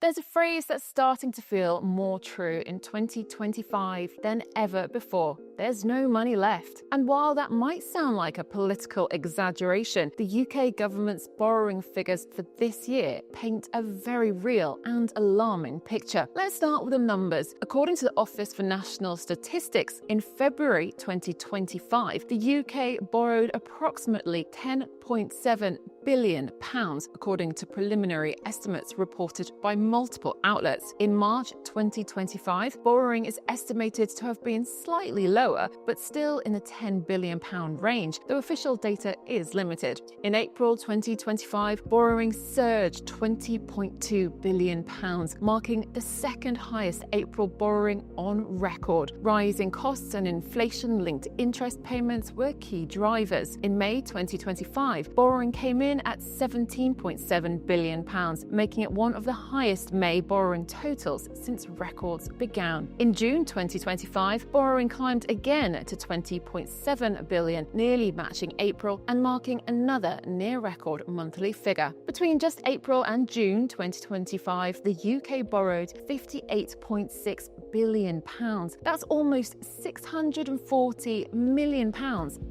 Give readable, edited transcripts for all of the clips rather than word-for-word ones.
There's a phrase that's starting to feel more true in 2025 than ever before. There's no money left. And while that might sound like a political exaggeration, the UK government's borrowing figures for this year paint a very real and alarming picture. Let's start with the numbers. According to the Office for National Statistics, in February 2025, the UK borrowed approximately £10.7 billion, according to preliminary estimates reported by multiple outlets. In March 2025, borrowing is estimated to have been slightly lower, but still in the £10 billion range, though official data is limited. In April 2025, borrowing surged £20.2 billion, marking the second highest April borrowing on record. Rising costs and inflation-linked interest payments were key drivers. In May 2025, borrowing came in at £17.7 billion, making it one of the highest May borrowing totals since records began. In June 2025, borrowing climbed again to £20.7 billion, nearly matching April and marking another near-record monthly figure. Between just April and June 2025, the UK borrowed £58.6 billion. That's almost £640 million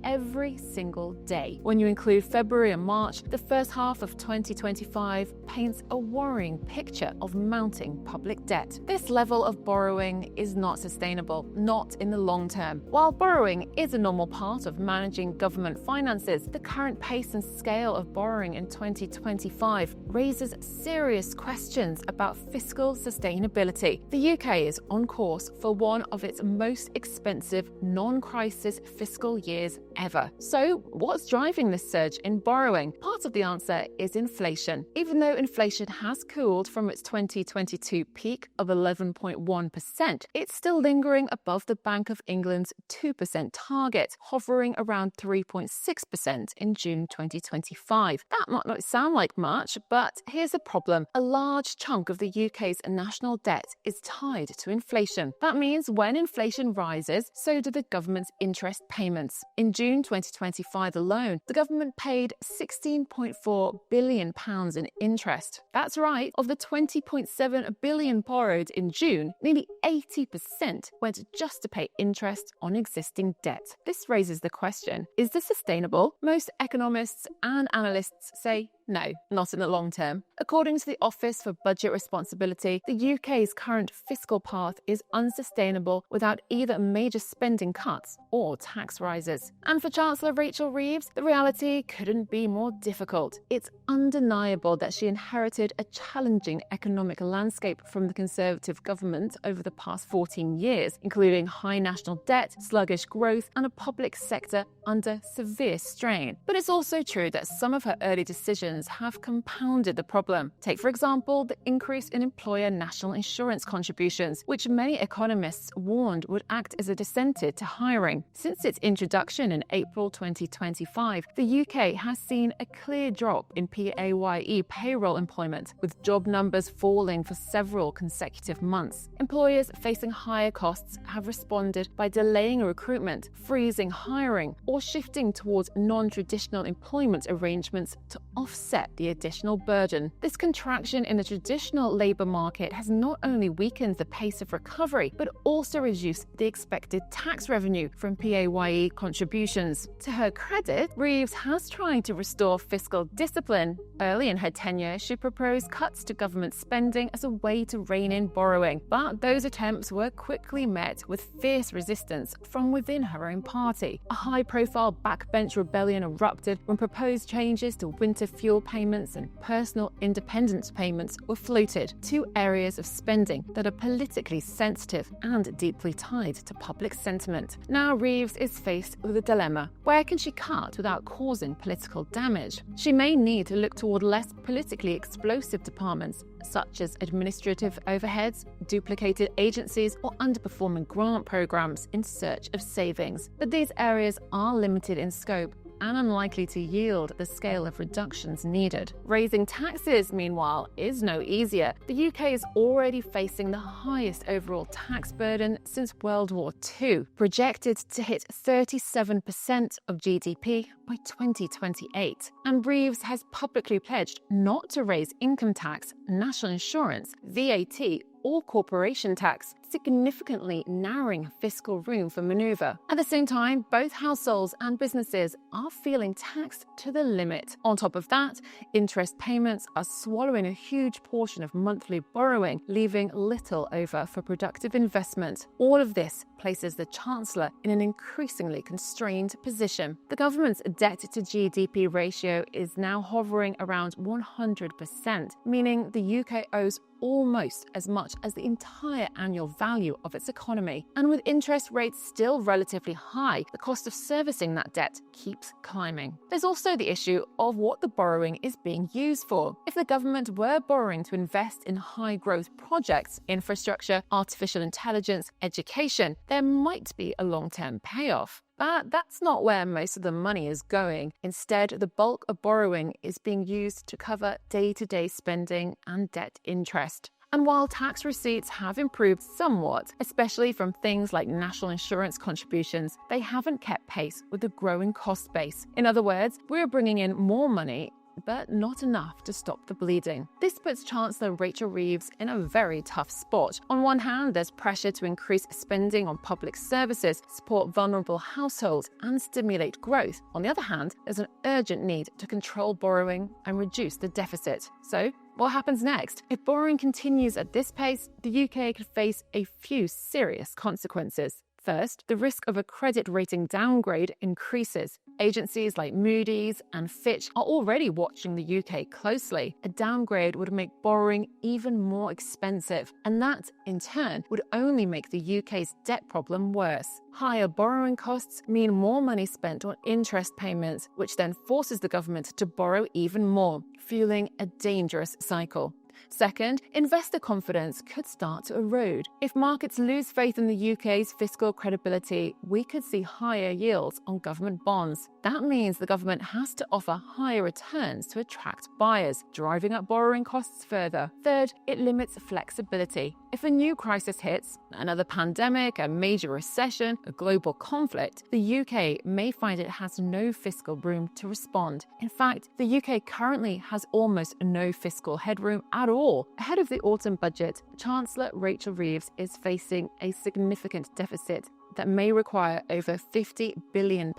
every single day. When you include February and March, the first half of 2025 paints a worrying picture of mounting public debt. This level of borrowing is not sustainable, not in the long term. While borrowing is a normal part of managing government finances, the current pace and scale of borrowing in 2025 raises serious questions about fiscal sustainability. The UK is on course for one of its most expensive non-crisis fiscal years ever. So, what's driving this surge in borrowing? Part of the answer is inflation. Even though inflation has cooled from its 2022 peak of 11.1%, it's still lingering above the Bank of England's 2% target, hovering around 3.6% in June 2025. That might not sound like much, but here's the problem. A large chunk of the UK's national debt is tied to inflation. That means when inflation rises, so do the government's interest payments. In June 2025 alone, the government paid £16.4 billion in interest. That's right, of the £20.7 billion borrowed in June, nearly 80% went just to pay interest on existing debt. This raises the question, is this sustainable? Most economists and analysts say no, not in the long term. According to the Office for Budget Responsibility, the UK's current fiscal path is unsustainable without either major spending cuts or tax rises. And for Chancellor Rachel Reeves, the reality couldn't be more difficult. It's undeniable that she inherited a challenging economic landscape from the Conservative government over the past 14 years, including high national debt, sluggish growth, and a public sector under severe strain. But it's also true that some of her early decisions have compounded the problem. Take, for example, the increase in employer national insurance contributions, which many economists warned would act as a disincentive to hiring. Since its introduction in April 2025, the UK has seen a clear drop in PAYE payroll employment, with job numbers falling for several consecutive months. Employers facing higher costs have responded by delaying recruitment, freezing hiring, or shifting towards non-traditional employment arrangements to offset the additional burden. This contraction in the traditional labour market has not only weakened the pace of recovery, but also reduced the expected tax revenue from PAYE contributions. To her credit, Reeves has tried to restore fiscal discipline. Early in her tenure, she proposed cuts to government spending as a way to rein in borrowing, but those attempts were quickly met with fierce resistance from within her own party. A high-profile backbench rebellion erupted when proposed changes to winter fuel payments and personal independence payments were floated, two areas of spending that are politically sensitive and deeply tied to public sentiment. Now Reeves is faced with a dilemma. Where can she cut without causing political damage? She may need to look toward less politically explosive departments, such as administrative overheads, duplicated agencies, or underperforming grant programs in search of savings. But these areas are limited in scope and unlikely to yield the scale of reductions needed. Raising taxes, meanwhile, is no easier. The UK is already facing the highest overall tax burden since World War II, projected to hit 37% of GDP by 2028. And Reeves has publicly pledged not to raise income tax, national insurance, VAT, or corporation tax, significantly narrowing fiscal room for manoeuvre. At the same time, both households and businesses are feeling taxed to the limit. On top of that, interest payments are swallowing a huge portion of monthly borrowing, leaving little over for productive investment. All of this places the Chancellor in an increasingly constrained position. The government's debt-to-GDP ratio is now hovering around 100%, meaning the UK owes almost as much as the entire annual value of its economy. And with interest rates still relatively high, the cost of servicing that debt keeps climbing. There's also the issue of what the borrowing is being used for. If the government were borrowing to invest in high-growth projects, infrastructure, artificial intelligence, education, there might be a long-term payoff. But that's not where most of the money is going. Instead, the bulk of borrowing is being used to cover day-to-day spending and debt interest. And while tax receipts have improved somewhat, especially from things like national insurance contributions, they haven't kept pace with the growing cost base. In other words, we're bringing in more money, but not enough to stop the bleeding. This puts Chancellor Rachel Reeves in a very tough spot. On one hand, there's pressure to increase spending on public services, support vulnerable households, and stimulate growth. On the other hand, there's an urgent need to control borrowing and reduce the deficit. So, what happens next? If borrowing continues at this pace, the UK could face a few serious consequences. First, the risk of a credit rating downgrade increases. Agencies like Moody's and Fitch are already watching the UK closely. A downgrade would make borrowing even more expensive, and that, in turn, would only make the UK's debt problem worse. Higher borrowing costs mean more money spent on interest payments, which then forces the government to borrow even more, fueling a dangerous cycle. Second, investor confidence could start to erode. If markets lose faith in the UK's fiscal credibility, we could see higher yields on government bonds. That means the government has to offer higher returns to attract buyers, driving up borrowing costs further. Third, it limits flexibility. If a new crisis hits, another pandemic, a major recession, a global conflict, the UK may find it has no fiscal room to respond. In fact, the UK currently has almost no fiscal headroom at all. Ahead of the autumn budget, Chancellor Rachel Reeves is facing a significant deficit that may require over £50 billion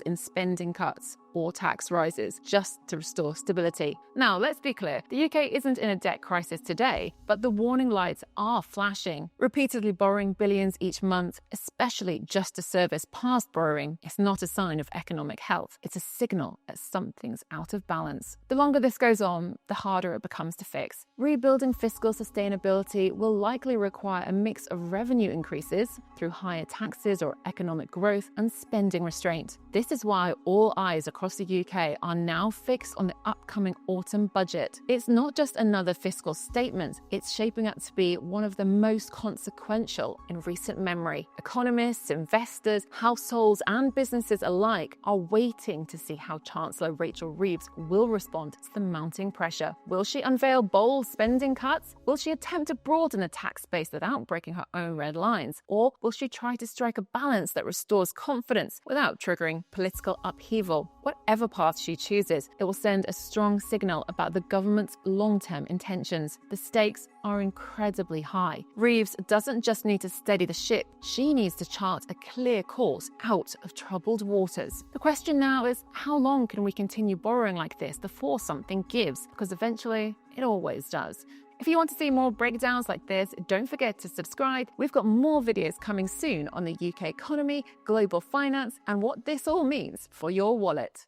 in spending cuts or tax rises just to restore stability. Now, let's be clear, the UK isn't in a debt crisis today, but the warning lights are flashing. Repeatedly borrowing billions each month, especially just to service past borrowing, is not a sign of economic health. It's a signal that something's out of balance. The longer this goes on, the harder it becomes to fix. Rebuilding fiscal sustainability will likely require a mix of revenue increases through higher taxes or economic growth and spending restraint. This is why all eyes across the UK are now fixed on the upcoming autumn budget. It's not just another fiscal statement, it's shaping up to be one of the most consequential in recent memory. Economists, investors, households and businesses alike are waiting to see how Chancellor Rachel Reeves will respond to the mounting pressure. Will she unveil bold spending cuts? Will she attempt to broaden the tax base without breaking her own red lines? Or will she try to strike a balance that restores confidence without triggering political upheaval? Whatever path she chooses, it will send a strong signal about the government's long-term intentions. The stakes are incredibly high. Reeves doesn't just need to steady the ship, she needs to chart a clear course out of troubled waters. The question now is, how long can we continue borrowing like this before something gives? Because eventually, it always does. If you want to see more breakdowns like this, don't forget to subscribe. We've got more videos coming soon on the UK economy, global finance, and what this all means for your wallet.